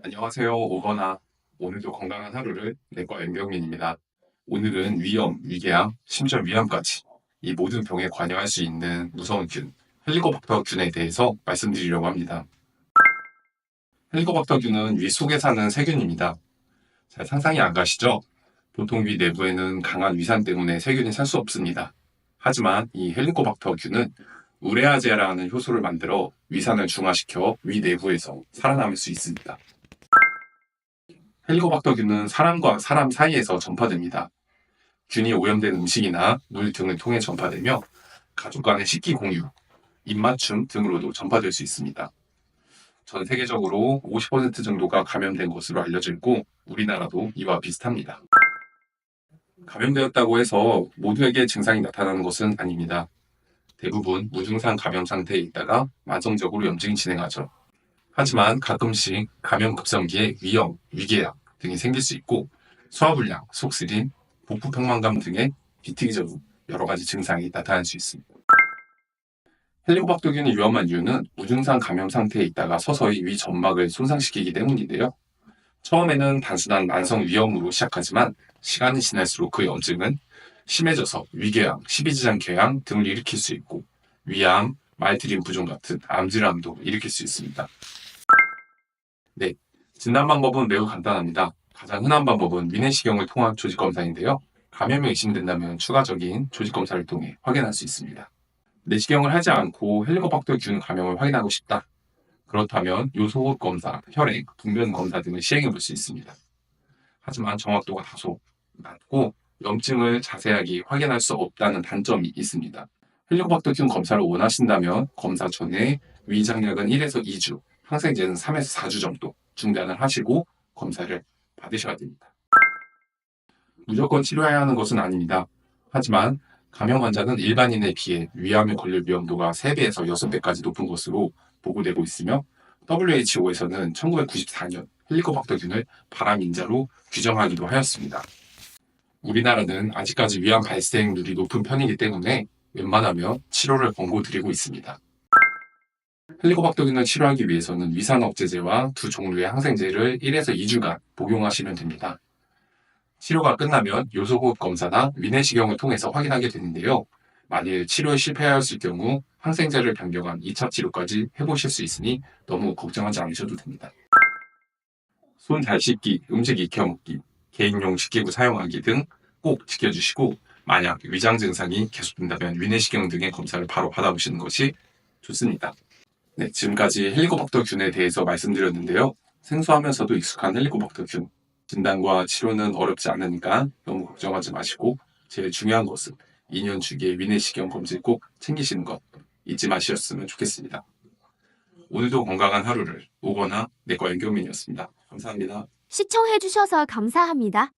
안녕하세요. 오거나. 오늘도 건강한 하루를 내과 연경민입니다. 오늘은 위염, 위궤양, 심지어 위암까지 이 모든 병에 관여할 수 있는 무서운 균, 헬리코박터균에 대해서 말씀드리려고 합니다. 헬리코박터균은 위 속에 사는 세균입니다. 잘 상상이 안 가시죠? 보통 위 내부에는 강한 위산 때문에 세균이 살 수 없습니다. 하지만 이 헬리코박터균은 우레아제라는 효소를 만들어 위산을 중화시켜 위 내부에서 살아남을 수 있습니다. 헬리코박터균은 사람과 사람 사이에서 전파됩니다. 균이 오염된 음식이나 물 등을 통해 전파되며 가족 간의 식기 공유, 입맞춤 등으로도 전파될 수 있습니다. 전 세계적으로 50% 정도가 감염된 것으로 알려져 있고 우리나라도 이와 비슷합니다. 감염되었다고 해서 모두에게 증상이 나타나는 것은 아닙니다. 대부분 무증상 감염 상태에 있다가 만성적으로 염증이 진행하죠. 하지만 가끔씩 감염 급성기에 위염, 위궤양 등이 생길 수 있고 소화불량, 속쓰림, 복부 평만감 등의 비특이적 여러 가지 증상이 나타날 수 있습니다. 헬리코박터균이 위험한 이유는 무증상 감염 상태에 있다가 서서히 위 점막을 손상시키기 때문인데요. 처음에는 단순한 만성 위염으로 시작하지만 시간이 지날수록 그 염증은 심해져서 위궤양, 십이지장궤양 등을 일으킬 수 있고 위암, 말트림 부종 같은 암질환도 일으킬 수 있습니다. 네, 진단 방법은 매우 간단합니다. 가장 흔한 방법은 위내시경을 통한 조직 검사인데요. 감염이 의심된다면 추가적인 조직 검사를 통해 확인할 수 있습니다. 내시경을 하지 않고 헬리코박터균 감염을 확인하고 싶다. 그렇다면 요소호흡 검사, 혈액, 분변 검사 등을 시행해 볼 수 있습니다. 하지만 정확도가 다소 낮고 염증을 자세하게 확인할 수 없다는 단점이 있습니다. 헬리코박터균 검사를 원하신다면 검사 전에 위장약은 1에서 2주, 항생제는 3에서 4주 정도 중단을 하시고 검사를 받으셔야 됩니다. 무조건 치료해야 하는 것은 아닙니다. 하지만 감염 환자는 일반인에 비해 위암에 걸릴 위험도가 3배에서 6배까지 높은 것으로 보고되고 있으며 WHO에서는 1994년 헬리코박터균을 발암인자로 규정하기도 하였습니다. 우리나라는 아직까지 위암 발생률이 높은 편이기 때문에 웬만하면 치료를 권고드리고 있습니다. 헬리코박터균을 치료하기 위해서는 위산억제제와 두 종류의 항생제를 1에서 2주간 복용하시면 됩니다. 치료가 끝나면 요소호흡 검사나 위내시경을 통해서 확인하게 되는데요. 만일 치료에 실패하였을 경우 항생제를 변경한 2차 치료까지 해보실 수 있으니 너무 걱정하지 않으셔도 됩니다. 손 잘 씻기, 음식 익혀 먹기, 개인용 식기구 사용하기 등 꼭 지켜주시고 만약 위장 증상이 계속된다면 위내시경 등의 검사를 바로 받아보시는 것이 좋습니다. 네, 지금까지 헬리코박터균에 대해서 말씀드렸는데요. 생소하면서도 익숙한 헬리코박터균. 진단과 치료는 어렵지 않으니까 너무 걱정하지 마시고 제일 중요한 것은 2년 주기의 위내시경 검진 꼭 챙기시는 것 잊지 마셨으면 좋겠습니다. 오늘도 건강한 하루를 오거나 내과 연결민이었습니다. 감사합니다. 시청해주셔서 감사합니다.